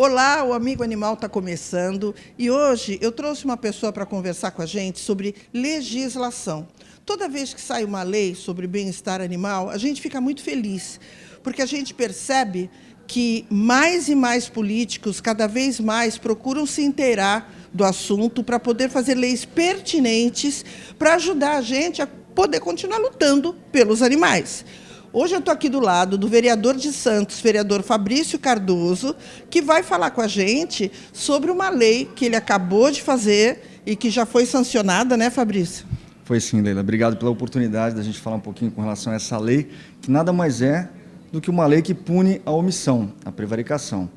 Olá, o Amigo Animal está começando e hoje eu trouxe uma pessoa para conversar com a gente sobre legislação. Toda vez que sai uma lei sobre bem-estar animal, a gente fica muito feliz, porque a gente percebe que mais e mais políticos, cada vez mais, procuram se inteirar do assunto para poder fazer leis pertinentes para ajudar a gente a poder continuar lutando pelos animais. Hoje eu estou aqui do lado do vereador de Santos, vereador Fabrício Cardoso, que vai falar com a gente sobre uma lei que ele acabou de fazer e que já foi sancionada, né, Fabrício? Foi sim, Leila. Obrigado pela oportunidade da gente falar um pouquinho com relação a essa lei, que nada mais é do que uma lei que pune a omissão, a prevaricação.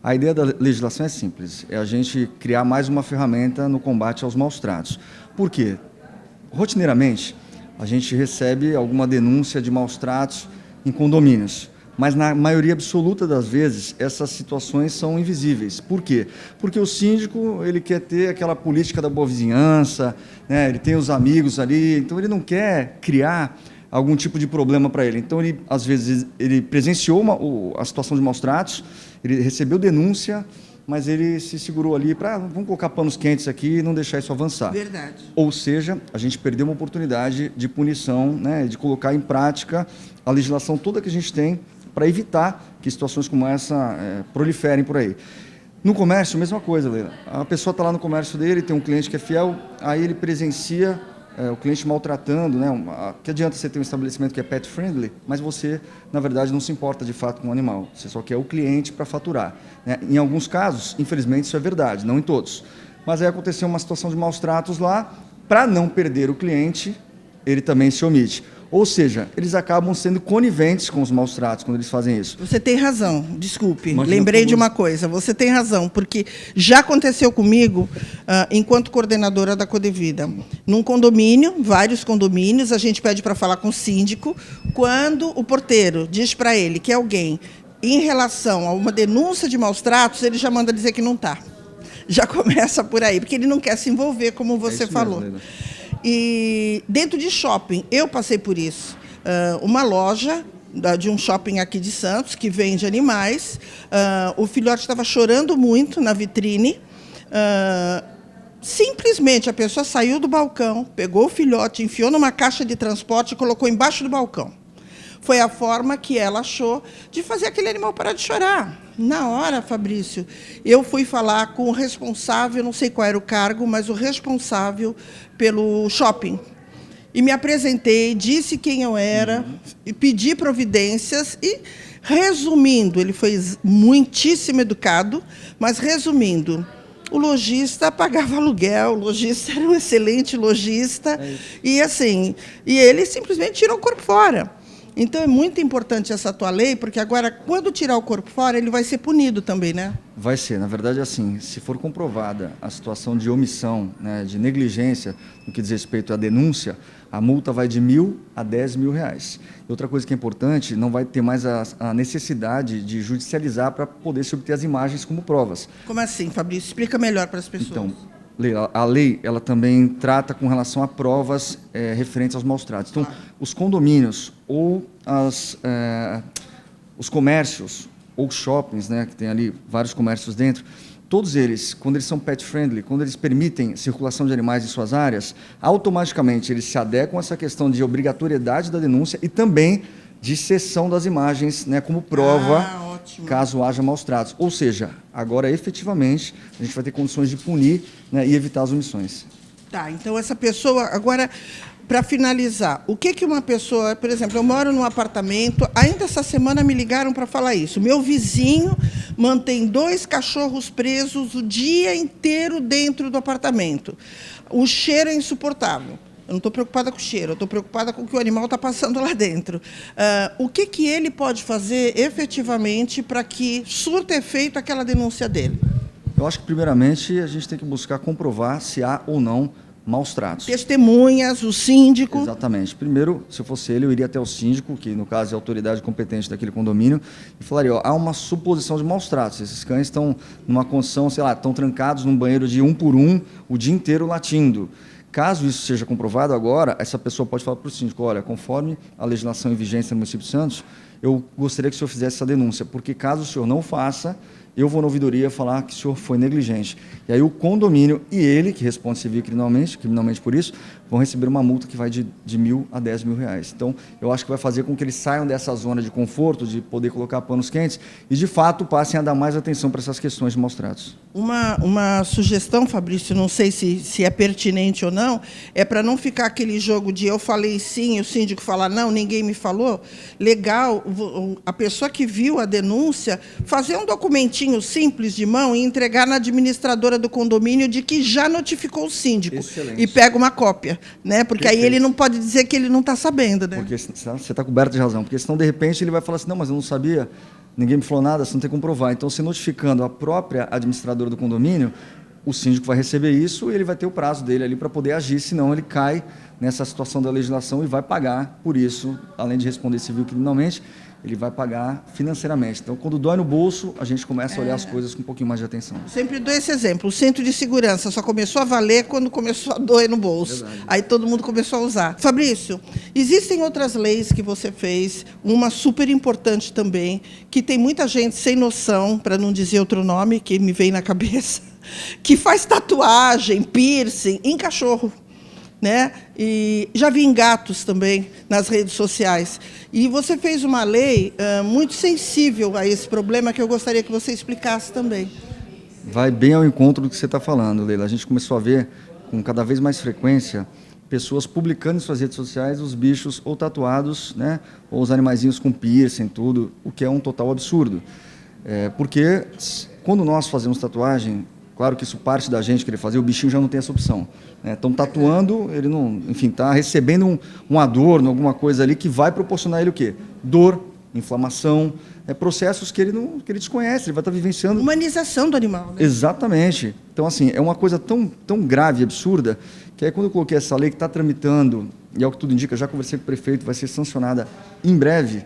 A ideia da legislação é simples, é a gente criar mais uma ferramenta no combate aos maus-tratos. Por quê? Rotineiramente, a gente recebe alguma denúncia de maus-tratos em condomínios, mas na maioria absoluta das vezes essas situações são invisíveis. Por quê? Porque o síndico ele quer ter aquela política da boa vizinhança, né? Ele tem os amigos ali, então ele não quer criar algum tipo de problema para ele. Então, ele, às vezes, ele presenciou a situação de maus-tratos, ele recebeu denúncia, mas ele se segurou ali para, vamos colocar panos quentes aqui e não deixar isso avançar. Verdade. Ou seja, a gente perdeu uma oportunidade de punição, né, de colocar em prática a legislação toda que a gente tem para evitar que situações como essa proliferem por aí. No comércio, mesma coisa, Leila. A pessoa está lá no comércio dele, tem um cliente que é fiel, aí ele presencia o cliente maltratando, né? Que adianta você ter um estabelecimento que é pet friendly, mas você, na verdade, não se importa de fato com o animal. Você só quer o cliente para faturar, né? Em alguns casos, infelizmente, isso é verdade, não em todos. Mas aí aconteceu uma situação de maus tratos lá, para não perder o cliente, ele também se omite. Ou seja, eles acabam sendo coniventes com os maus tratos quando eles fazem isso. Você tem razão, desculpe, Imagina lembrei como... de uma coisa, você tem razão, porque já aconteceu comigo, enquanto coordenadora da Codevida, num condomínio, vários condomínios, a gente pede para falar com o síndico, quando o porteiro diz para ele que é alguém, em relação a uma denúncia de maus tratos, ele já manda dizer que não está. Já começa por aí, porque ele não quer se envolver, como você falou. Mesmo, E dentro de shopping, eu passei por isso. Uma loja de um shopping aqui de Santos, que vende animais, o filhote estava chorando muito na vitrine, simplesmente a pessoa saiu do balcão, pegou o filhote, enfiou numa caixa de transporte e colocou embaixo do balcão. Foi a forma que ela achou de fazer aquele animal parar de chorar. Na hora, Fabrício, eu fui falar com o responsável, não sei qual era o cargo, mas o responsável pelo shopping. E me apresentei, disse quem eu era, e pedi providências e, resumindo, ele foi muitíssimo educado, mas, resumindo, o lojista pagava aluguel, o lojista era um excelente lojista, e assim, e ele simplesmente tirou o corpo fora. Então, é muito importante essa tua lei, porque agora, quando tirar o corpo fora, ele vai ser punido também, né? Vai ser. Na verdade, assim, se for comprovada a situação de omissão, né, de negligência, no que diz respeito à denúncia, a multa vai de R$ 1.000 a R$ 10.000. E outra coisa que é importante, não vai ter mais a necessidade de judicializar para poder se obter as imagens como provas. Como assim, Fabrício? Explica melhor para as pessoas. Então, a lei ela também trata com relação a provas referentes aos maus-tratos. Então, os condomínios ou os comércios ou shoppings, né, que tem ali vários comércios dentro, todos eles, quando eles são pet friendly, quando eles permitem circulação de animais em suas áreas, automaticamente eles se adequam a essa questão de obrigatoriedade da denúncia e também de cessão das imagens, né, como prova, caso haja maus tratos. Ou seja, agora efetivamente a gente vai ter condições de punir, né, e evitar as omissões. Tá, então essa pessoa, agora, para finalizar, o que uma pessoa, por exemplo, eu moro num apartamento, ainda essa semana me ligaram para falar isso, meu vizinho mantém 2 cachorros presos o dia inteiro dentro do apartamento. O cheiro é insuportável. Eu não estou preocupada com o cheiro, eu estou preocupada com o que o animal está passando lá dentro. O que ele pode fazer efetivamente para que surta efeito aquela denúncia dele? Eu acho que, primeiramente, a gente tem que buscar comprovar se há ou não maus tratos. Testemunhas, o síndico. Exatamente. Primeiro, se eu fosse ele, eu iria até o síndico, que no caso é a autoridade competente daquele condomínio, e falaria, ó, há uma suposição de maus tratos. Esses cães estão numa condição, sei lá, estão trancados num banheiro de 1 por 1 o dia inteiro latindo. Caso isso seja comprovado agora, essa pessoa pode falar para o síndico, olha, conforme a legislação em vigência no município de Santos, eu gostaria que o senhor fizesse essa denúncia, porque caso o senhor não faça, eu vou na ouvidoria falar que o senhor foi negligente. E aí o condomínio e ele, que responde civil e criminalmente por isso, vão receber uma multa que vai de R$1.000 a R$10.000. Então, eu acho que vai fazer com que eles saiam dessa zona de conforto, de poder colocar panos quentes, e, de fato, passem a dar mais atenção para essas questões de maus-tratos. Uma sugestão, Fabrício, não sei se é pertinente ou não, é para não ficar aquele jogo de eu falei sim, o síndico falar não, ninguém me falou. Legal, a pessoa que viu a denúncia, fazer um documentinho simples de mão e entregar na administradora do condomínio de que já notificou o síndico. Excelente. E pega uma cópia, né? Porque Perfeito. aí ele não pode dizer que ele não está sabendo, né? Porque você está coberto de razão, porque senão, de repente, ele vai falar assim, não, mas eu não sabia, ninguém me falou nada, você não tem como provar. Então, se notificando a própria administradora do condomínio, o síndico vai receber isso e ele vai ter o prazo dele ali para poder agir, senão ele cai nessa situação da legislação e vai pagar por isso, além de responder civil criminalmente, ele vai pagar financeiramente. Então, quando dói no bolso, a gente começa a olhar as coisas com um pouquinho mais de atenção. Sempre dou esse exemplo. O cinto de segurança só começou a valer quando começou a doer no bolso. Verdade. Aí todo mundo começou a usar. Fabrício, existem outras leis que você fez, uma super importante também, que tem muita gente sem noção, para não dizer outro nome que me vem na cabeça, que faz tatuagem, piercing em cachorro, né? E já vi em gatos também, nas redes sociais. E você fez uma lei muito sensível a esse problema que eu gostaria que você explicasse também. Vai bem ao encontro do que você está falando, Leila. A gente começou a ver, com cada vez mais frequência, pessoas publicando em suas redes sociais os bichos ou tatuados, né, ou os animaizinhos com piercing, tudo, o que é um total absurdo. Porque quando nós fazemos tatuagem, claro que isso parte da gente querer fazer, o bichinho já não tem essa opção. Estão tatuando, ele não, enfim, está recebendo um adorno, alguma coisa ali que vai proporcionar ele o quê? Dor, inflamação, processos que ele desconhece, ele vai estar vivenciando. Humanização do animal, né? Exatamente. Então, assim, é uma coisa tão grave e absurda, que aí quando eu coloquei essa lei que está tramitando, e ao que tudo indica, já conversei com o prefeito, vai ser sancionada em breve,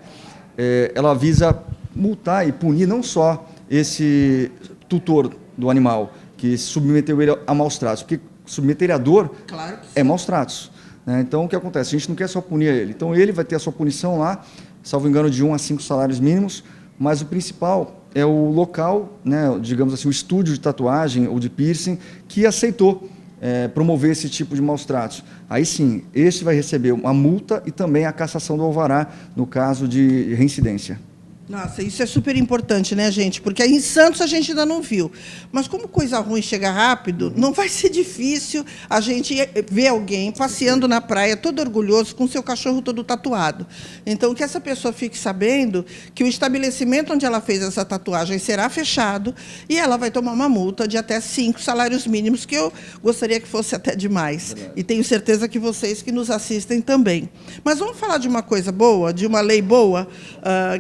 ela visa multar e punir não só esse tutor do animal, que submeteu ele a maus tratos, porque submeter ele à dor Claro que sim. é maus tratos. Né? Então, o que acontece? A gente não quer só punir ele. Então, ele vai ter a sua punição lá, salvo engano, de 1 a 5 salários mínimos, mas o principal é o local, né, digamos assim, o estúdio de tatuagem ou de piercing, que aceitou promover esse tipo de maus tratos. Aí sim, esse vai receber uma multa e também a cassação do alvará, no caso de reincidência. Nossa, isso é super importante, né, gente? Porque aí em Santos a gente ainda não viu. Mas como coisa ruim chega rápido, não vai ser difícil a gente ver alguém passeando na praia todo orgulhoso com seu cachorro todo tatuado. Então, que essa pessoa fique sabendo que o estabelecimento onde ela fez essa tatuagem será fechado e ela vai tomar uma multa de até 5 salários mínimos, que eu gostaria que fosse até demais. E tenho certeza que vocês que nos assistem também. Mas vamos falar de uma coisa boa, de uma lei boa,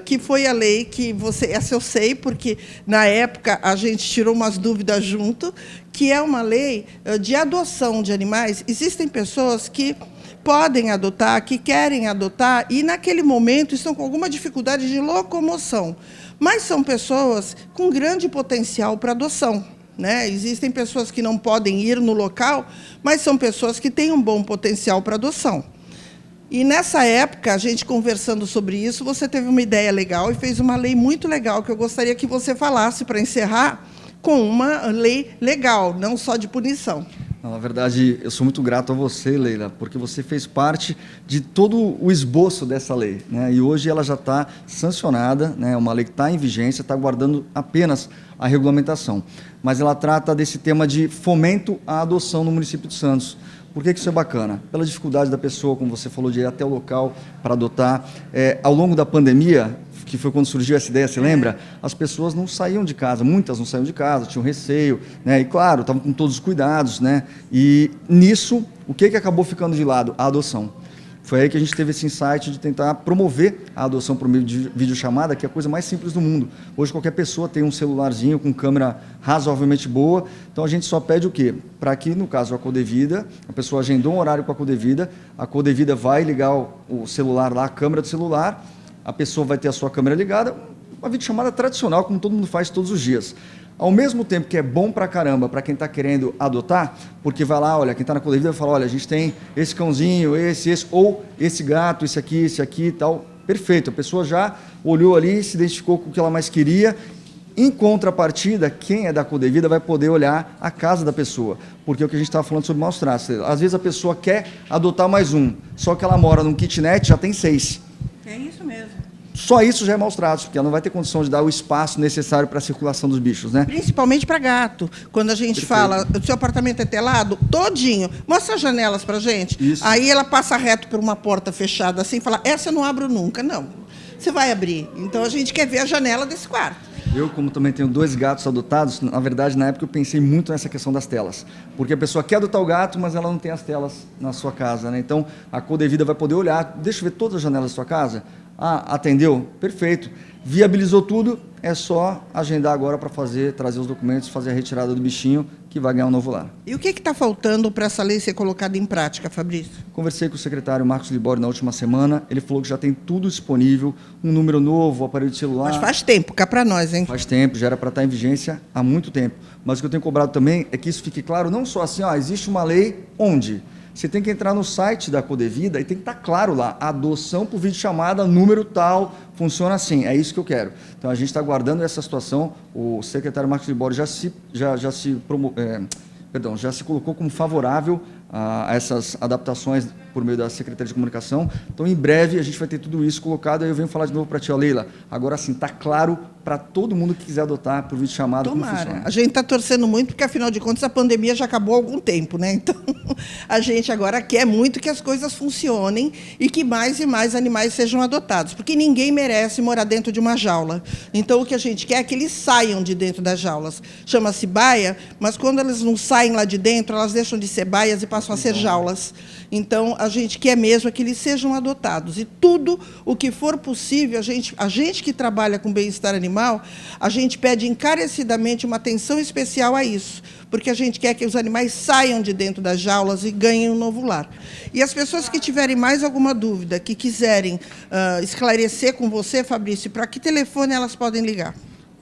que foi a lei que essa eu sei, porque na época a gente tirou umas dúvidas junto, que é uma lei de adoção de animais. Existem pessoas que podem adotar, que querem adotar, e naquele momento estão com alguma dificuldade de locomoção. Mas são pessoas com grande potencial para adoção. Né? Existem pessoas que não podem ir no local, mas são pessoas que têm um bom potencial para adoção. E, nessa época, a gente conversando sobre isso, você teve uma ideia legal e fez uma lei muito legal, que eu gostaria que você falasse, para encerrar, com uma lei legal, não só de punição. Na verdade, eu sou muito grato a você, Leila, porque você fez parte de todo o esboço dessa lei, né? E hoje ela já está sancionada, né? Uma lei que está em vigência, está aguardando apenas a regulamentação. Mas ela trata desse tema de fomento à adoção no município de Santos. Por que isso é bacana? Pela dificuldade da pessoa, como você falou, de ir até o local para adotar. Ao longo da pandemia, que foi quando surgiu essa ideia, você lembra? As pessoas não saíam de casa, muitas não saíam de casa, tinham receio, né? E, claro, estavam com todos os cuidados, né? E nisso, o que acabou ficando de lado? A adoção. Foi aí que a gente teve esse insight de tentar promover a adoção por meio de videochamada, que é a coisa mais simples do mundo. Hoje qualquer pessoa tem um celularzinho com câmera razoavelmente boa, então a gente só pede o quê? Para que, no caso, a Codevida, a pessoa agendou um horário com a Codevida vai ligar o celular lá, a câmera do celular, a pessoa vai ter a sua câmera ligada, uma videochamada tradicional, como todo mundo faz todos os dias. Ao mesmo tempo que é bom pra caramba para quem está querendo adotar, porque vai lá, olha, quem está na Codevida vai falar, olha, a gente tem esse cãozinho, esse, ou esse gato, esse aqui e tal. Perfeito, a pessoa já olhou ali, se identificou com o que ela mais queria, Em contrapartida, quem é da Codevida vai poder olhar a casa da pessoa, porque é o que a gente estava falando sobre maus tratos. Às vezes a pessoa quer adotar mais um, só que ela mora num kitnet, já tem 6. É isso mesmo. Só isso já é maus tratos, porque ela não vai ter condição de dar o espaço necessário para a circulação dos bichos, né? Principalmente para gato. Quando a gente fala, o seu apartamento é telado, todinho, mostra as janelas para gente. Isso. Aí ela passa reto por uma porta fechada assim e fala, essa eu não abro nunca. Não, você vai abrir. Então a gente quer ver a janela desse quarto. Eu, como também tenho 2 gatos adotados, na verdade, na época eu pensei muito nessa questão das telas. Porque a pessoa quer adotar o gato, mas ela não tem as telas na sua casa, né? Então, a Codevida vai poder olhar, deixa eu ver todas as janelas da sua casa. Ah, atendeu? Perfeito. Viabilizou tudo, é só agendar agora para trazer os documentos, fazer a retirada do bichinho, que vai ganhar um novo lar. E o que está faltando para essa lei ser colocada em prática, Fabrício? Conversei com o secretário Marcos Libório na última semana, ele falou que já tem tudo disponível, um número novo, aparelho de celular. Mas faz tempo, cá para nós, hein? Faz tempo, já era para estar em vigência há muito tempo. Mas o que eu tenho cobrado também é que isso fique claro, não só assim, existe uma lei onde? Você tem que entrar no site da Codevida e tem que estar claro lá, adoção por videochamada, número tal, funciona assim, é isso que eu quero. Então, a gente está aguardando essa situação, o secretário Marcos Libório já se colocou como favorável a essas adaptações por meio da Secretaria de Comunicação. Então, em breve, a gente vai ter tudo isso colocado. Aí eu venho falar de novo para a tia Leila. Agora sim, está claro para todo mundo que quiser adotar por videochamada como funciona. A gente está torcendo muito, porque, afinal de contas, a pandemia já acabou há algum tempo, né? Então, a gente agora quer muito que as coisas funcionem e que mais e mais animais sejam adotados, porque ninguém merece morar dentro de uma jaula. Então, o que a gente quer é que eles saiam de dentro das jaulas. Chama-se baia, mas quando eles não saem lá de dentro, elas deixam de ser baias e passam a ser jaulas. Então, a gente quer mesmo é que eles sejam adotados. E tudo o que for possível, a gente que trabalha com bem-estar animal, a gente pede encarecidamente uma atenção especial a isso, porque a gente quer que os animais saiam de dentro das jaulas e ganhem um novo lar. E as pessoas que tiverem mais alguma dúvida, que quiserem esclarecer com você, Fabrício, para que telefone elas podem ligar?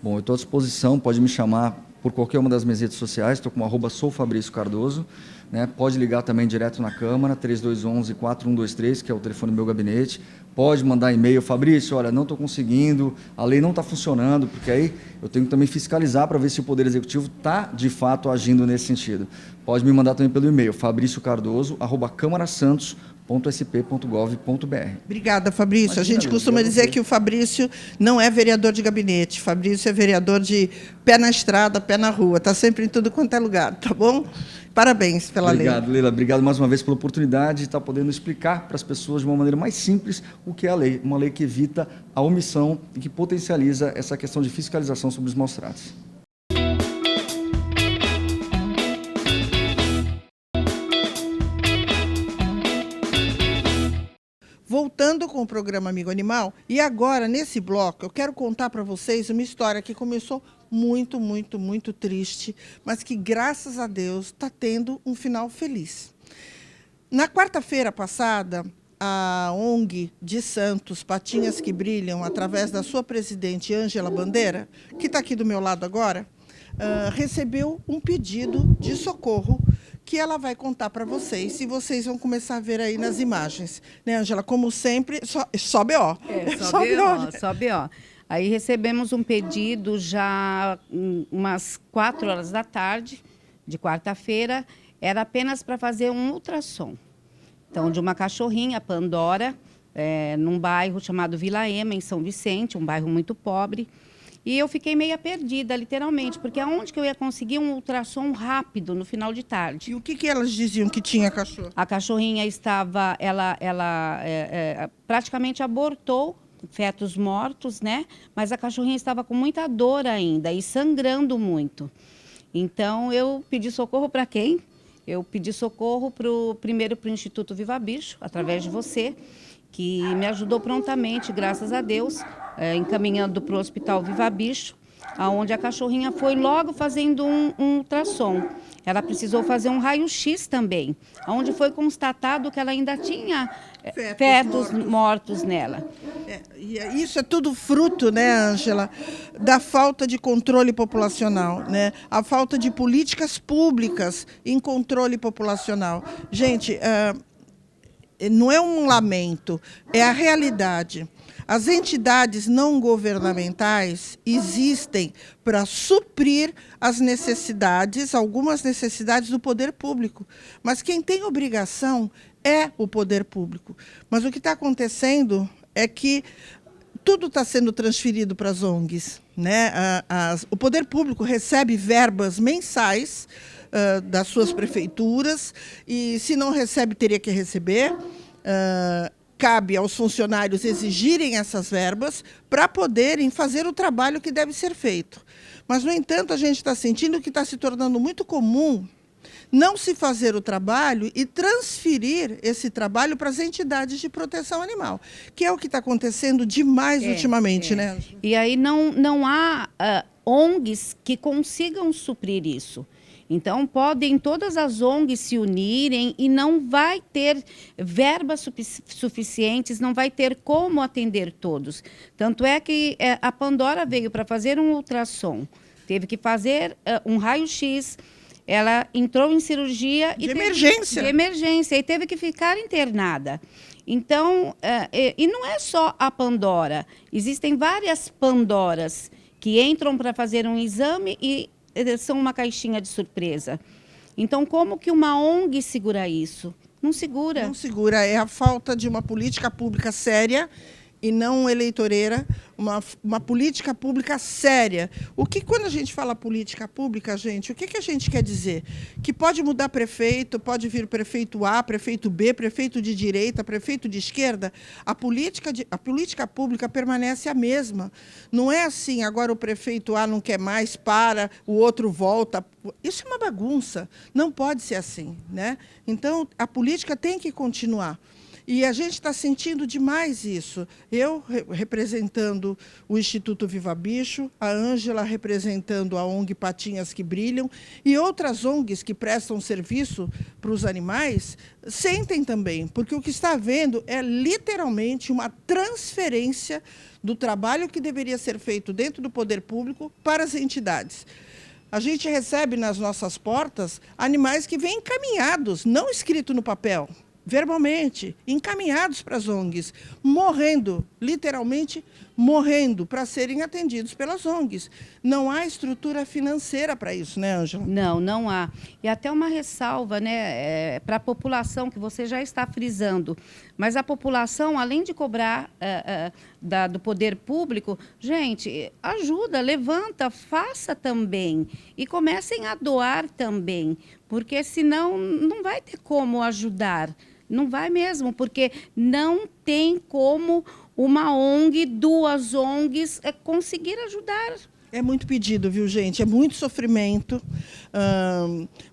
Bom, eu estou à disposição, pode me chamar por qualquer uma das minhas redes sociais, estou com @souFabrício_Cardoso, né? Pode ligar também direto na Câmara, 3211-4123, que é o telefone do meu gabinete. Pode mandar e-mail, Fabrício, olha, não estou conseguindo, a lei não está funcionando, porque aí eu tenho que também fiscalizar para ver se o Poder Executivo está, de fato, agindo nesse sentido. Pode me mandar também pelo e-mail, fabriciocardoso@camarasantos.sp.gov.br. Obrigada, Fabrício. Imagina, a gente costuma dizer que o Fabrício não é vereador de gabinete. Fabrício é vereador de pé na estrada, pé na rua. Está sempre em tudo quanto é lugar, tá bom? Parabéns pela lei. Obrigado, Leila. Obrigado mais uma vez pela oportunidade de estar podendo explicar para as pessoas de uma maneira mais simples o que é a lei. Uma lei que evita a omissão e que potencializa essa questão de fiscalização sobre os maus tratos. Voltando com o programa Amigo Animal, e agora, nesse bloco, eu quero contar para vocês uma história que começou muito, muito, muito triste, mas que, graças a Deus, está tendo um final feliz. Na quarta-feira passada, a ONG de Santos, Patinhas que Brilham, através da sua presidente, Ângela Bandeira, que está aqui do meu lado agora, recebeu um pedido de socorro que ela vai contar para vocês, e vocês vão começar a ver aí nas imagens. Né, Ângela? Como sempre, só BO. Só BO. Aí recebemos um pedido já umas 4 horas da tarde, de quarta-feira, era apenas para fazer um ultrassom. Então, de uma cachorrinha, Pandora, num bairro chamado Vila Ema, em São Vicente, um bairro muito pobre. E eu fiquei meio perdida, literalmente, porque aonde que eu ia conseguir um ultrassom rápido no final de tarde? E o que elas diziam que tinha a cachorra? A cachorrinha estava, ela praticamente abortou, fetos mortos, né? Mas a cachorrinha estava com muita dor ainda e sangrando muito. Então, eu pedi socorro para quem? Eu pedi socorro primeiro para o Instituto Viva Bicho, através de você, que me ajudou prontamente, graças a Deus, encaminhando para o Hospital Viva Bicho, onde a cachorrinha foi logo fazendo um ultrassom. Ela precisou fazer um raio-x também, onde foi constatado que ela ainda tinha fetos mortos nela. E isso é tudo fruto, né, Ângela, da falta de controle populacional, né? A falta de políticas públicas em controle populacional. Gente, não é um lamento, é a realidade. As entidades não governamentais existem para suprir as necessidades, algumas necessidades do poder público. Mas quem tem obrigação é o poder público. Mas o que está acontecendo é que tudo está sendo transferido para as ONGs, né? O poder público recebe verbas mensais das suas prefeituras e, se não recebe, teria que receber. Cabe aos funcionários exigirem essas verbas para poderem fazer o trabalho que deve ser feito. Mas, no entanto, a gente está sentindo que está se tornando muito comum não se fazer o trabalho e transferir esse trabalho para as entidades de proteção animal, que é o que está acontecendo demais ultimamente, né? E aí não há ONGs que consigam suprir isso. Então, podem todas as ONGs se unirem e não vai ter verbas suficientes, não vai ter como atender todos. Tanto é que a Pandora veio para fazer um ultrassom, teve que fazer um raio-x. Ela entrou em cirurgia de emergência. De emergência e teve que ficar internada. Então, e não é só a Pandora. Existem várias Pandoras que entram para fazer um exame e são uma caixinha de surpresa. Então, como que uma ONG segura isso? Não segura. Não segura. É a falta de uma política pública séria e não eleitoreira, uma política pública séria. Quando a gente fala política pública, gente, o que a gente quer dizer? Que pode mudar prefeito, pode vir prefeito A, prefeito B, prefeito de direita, prefeito de esquerda. A política pública permanece a mesma. Não é assim, agora o prefeito A não quer mais, o outro volta. Isso é uma bagunça. Não pode ser assim, né? Então, a política tem que continuar. E a gente está sentindo demais isso. Eu representando o Instituto Viva Bicho, a Ângela representando a ONG Patinhas que Brilham, e outras ONGs que prestam serviço para os animais, sentem também, porque o que está havendo é literalmente uma transferência do trabalho que deveria ser feito dentro do poder público para as entidades. A gente recebe nas nossas portas animais que vêm encaminhados, não escrito no papel, verbalmente, encaminhados para as ONGs, morrendo, literalmente morrendo, para serem atendidos pelas ONGs. Não há estrutura financeira para isso, né, Ângela? Não há. E até uma ressalva, né, para a população, que você já está frisando, mas a população, além de cobrar do poder público, gente, ajuda, levanta, faça também, e comecem a doar também, porque senão não vai ter como ajudar. Não vai mesmo, porque não tem como uma ONG, duas ONGs conseguir ajudar. É muito pedido, viu, gente? É muito sofrimento.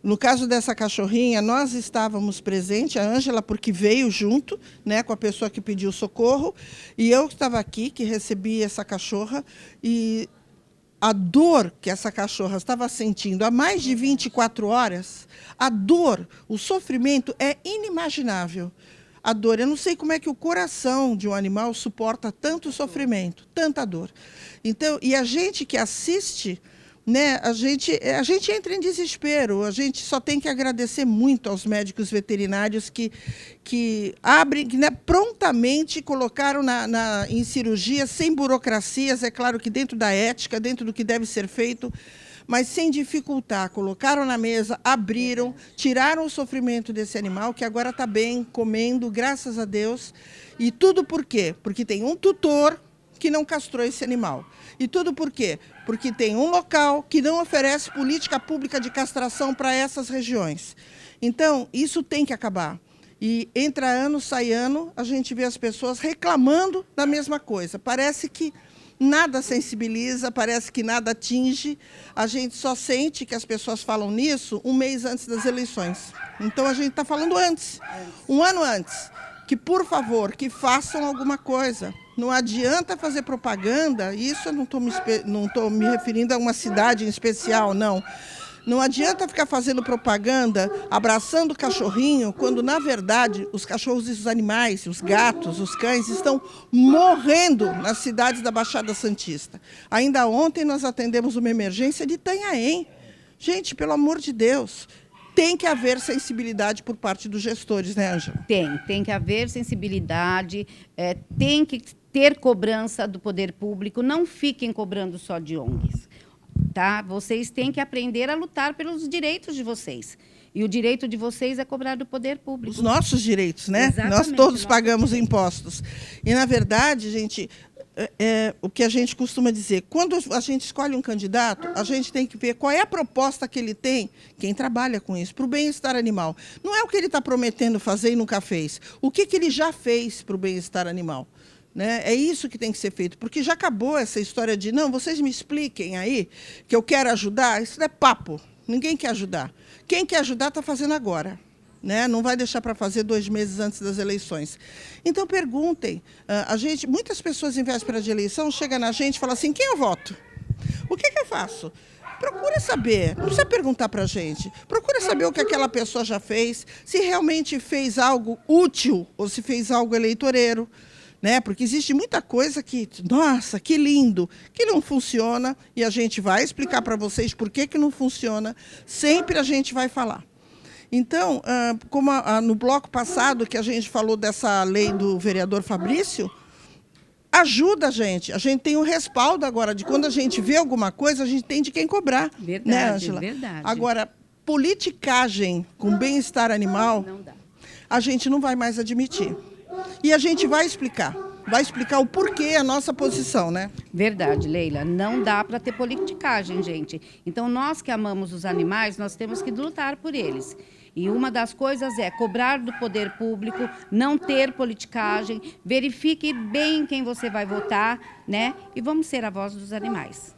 No caso dessa cachorrinha, nós estávamos presentes, a Ângela, porque veio junto, né, com a pessoa que pediu socorro, e eu estava aqui, que recebi essa cachorra, e a dor que essa cachorra estava sentindo há mais de 24 horas, a dor, o sofrimento é inimaginável. A dor, eu não sei como é que o coração de um animal suporta tanto sofrimento, tanta dor. Então, e a gente que assiste, né, a gente entra em desespero. A gente só tem que agradecer muito aos médicos veterinários que abrem, que, né, prontamente colocaram em cirurgia, sem burocracias, é claro que dentro da ética, dentro do que deve ser feito, mas sem dificultar. Colocaram na mesa, abriram, tiraram o sofrimento desse animal, que agora está bem, comendo, graças a Deus. E tudo por quê? Porque tem um tutor que não castrou esse animal. E tudo por quê? Porque tem um local que não oferece política pública de castração para essas regiões. Então, isso tem que acabar. E entra ano, sai ano, a gente vê as pessoas reclamando da mesma coisa. Parece que nada sensibiliza, parece que nada atinge. A gente só sente que as pessoas falam nisso um mês antes das eleições. Então, a gente está falando antes, um ano antes, que, por favor, que façam alguma coisa. Não adianta fazer propaganda, isso eu não estou me referindo a uma cidade em especial, não. Não adianta ficar fazendo propaganda, abraçando o cachorrinho, quando, na verdade, os cachorros e os animais, os gatos, os cães, estão morrendo nas cidades da Baixada Santista. Ainda ontem nós atendemos uma emergência de Itanhaém. Gente, pelo amor de Deus, tem que haver sensibilidade por parte dos gestores, né, Ângela? Tem que haver sensibilidade, tem que ter cobrança do poder público, não fiquem cobrando só de ONGs. Tá? Vocês têm que aprender a lutar pelos direitos de vocês. E o direito de vocês é cobrar do poder público. Os nossos direitos, né? Exatamente, Nós todos pagamos direitos. impostos. E, na verdade, gente, o que a gente costuma dizer, quando a gente escolhe um candidato, a gente tem que ver qual é a proposta que ele tem, quem trabalha com isso, para o bem-estar animal. Não é o que ele está prometendo fazer e nunca fez. O que ele já fez para o bem-estar animal. Né? É isso que tem que ser feito, porque já acabou essa história de, não, vocês me expliquem aí, que eu quero ajudar. Isso é papo, ninguém quer ajudar. Quem quer ajudar está fazendo agora. Né? Não vai deixar para fazer 2 meses antes das eleições. Então, perguntem. Muitas pessoas, em véspera de eleição, chegam na gente e falam assim, quem eu voto? O que eu faço? Procura saber, não precisa perguntar para a gente. Procura saber o que aquela pessoa já fez, se realmente fez algo útil ou se fez algo eleitoreiro. Né? Porque existe muita coisa que, nossa, que lindo, que não funciona, e a gente vai explicar para vocês por que não funciona, sempre a gente vai falar. Então, como no bloco passado que a gente falou dessa lei do vereador Fabrício, ajuda a gente tem um respaldo agora de quando a gente vê alguma coisa, a gente tem de quem cobrar. Verdade, né, Ângela? Verdade. Agora, politicagem com bem-estar animal, Não dá. A gente não vai mais admitir. E a gente vai explicar o porquê, a nossa posição, né? Verdade, Leila. Não dá para ter politicagem, gente. Então, nós que amamos os animais, nós temos que lutar por eles. E uma das coisas é cobrar do poder público, não ter politicagem, verifique bem quem você vai votar, né? E vamos ser a voz dos animais.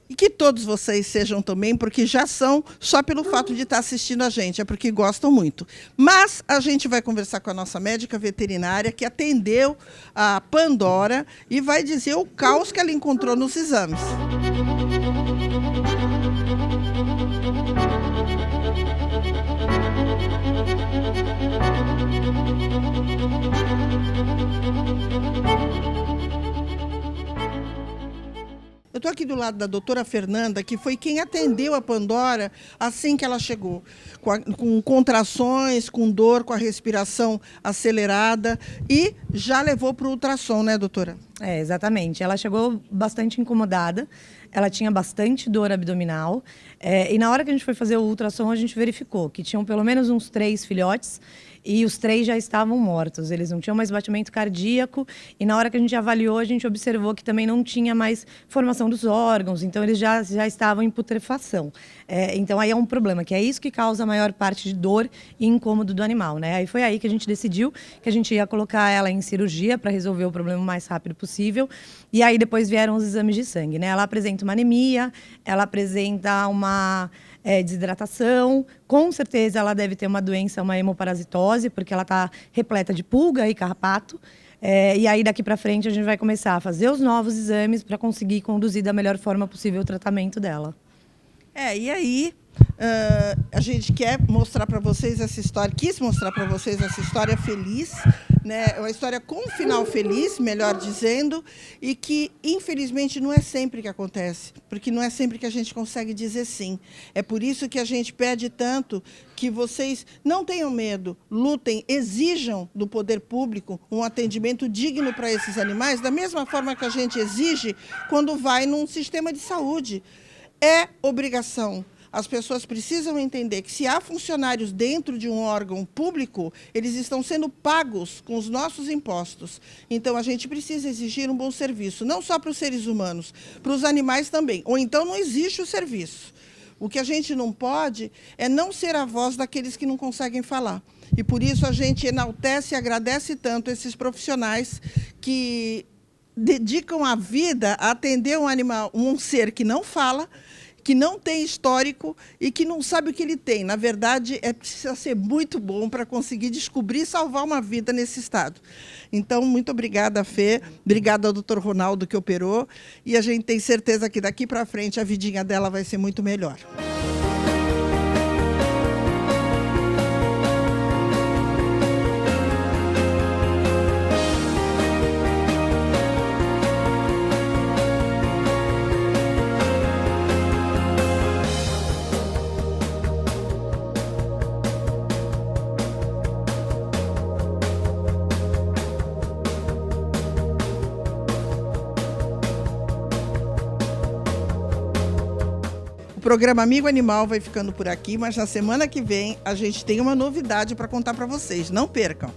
E que todos vocês sejam também, porque já são, só pelo fato de estar assistindo a gente, é porque gostam muito. Mas a gente vai conversar com a nossa médica veterinária, que atendeu a Pandora, e vai dizer o caos que ela encontrou nos exames. Eu estou aqui do lado da doutora Fernanda, que foi quem atendeu a Pandora assim que ela chegou, com contrações, com dor, com a respiração acelerada, e já levou para o ultrassom, né, doutora? Exatamente. Ela chegou bastante incomodada, ela tinha bastante dor abdominal, e na hora que a gente foi fazer o ultrassom, a gente verificou que tinham pelo menos uns 3 filhotes, e os 3 já estavam mortos, eles não tinham mais batimento cardíaco, e na hora que a gente avaliou, a gente observou que também não tinha mais formação dos órgãos, então eles já estavam em putrefação. Então aí é um problema, que é isso que causa a maior parte de dor e incômodo do animal, né? Aí foi aí que a gente decidiu que a gente ia colocar ela em cirurgia para resolver o problema o mais rápido possível, e aí depois vieram os exames de sangue, né? Ela apresenta uma anemia, ela apresenta uma desidratação, com certeza ela deve ter uma doença, uma hemoparasitose, porque ela está repleta de pulga e carrapato, e aí daqui para frente a gente vai começar a fazer os novos exames para conseguir conduzir da melhor forma possível o tratamento dela. E aí a gente quer mostrar para vocês essa história, quis mostrar para vocês essa história feliz, né? Uma história com um final feliz, melhor dizendo, e que, infelizmente, não é sempre que acontece, porque não é sempre que a gente consegue dizer sim. É por isso que a gente pede tanto que vocês não tenham medo, lutem, exijam do poder público um atendimento digno para esses animais, da mesma forma que a gente exige quando vai num sistema de saúde. É obrigação. As pessoas precisam entender que se há funcionários dentro de um órgão público, eles estão sendo pagos com os nossos impostos. Então, a gente precisa exigir um bom serviço, não só para os seres humanos, para os animais também. Ou então não existe o serviço. O que a gente não pode é não ser a voz daqueles que não conseguem falar. E por isso a gente enaltece e agradece tanto esses profissionais que dedicam a vida a atender um animal, um ser que não fala, que não tem histórico e que não sabe o que ele tem. Na verdade, precisa ser muito bom para conseguir descobrir e salvar uma vida nesse estado. Então, muito obrigada, Fê. Obrigada ao doutor Ronaldo, que operou. E a gente tem certeza que daqui para frente a vidinha dela vai ser muito melhor. O programa Amigo Animal vai ficando por aqui, mas na semana que vem a gente tem uma novidade para contar para vocês. Não percam!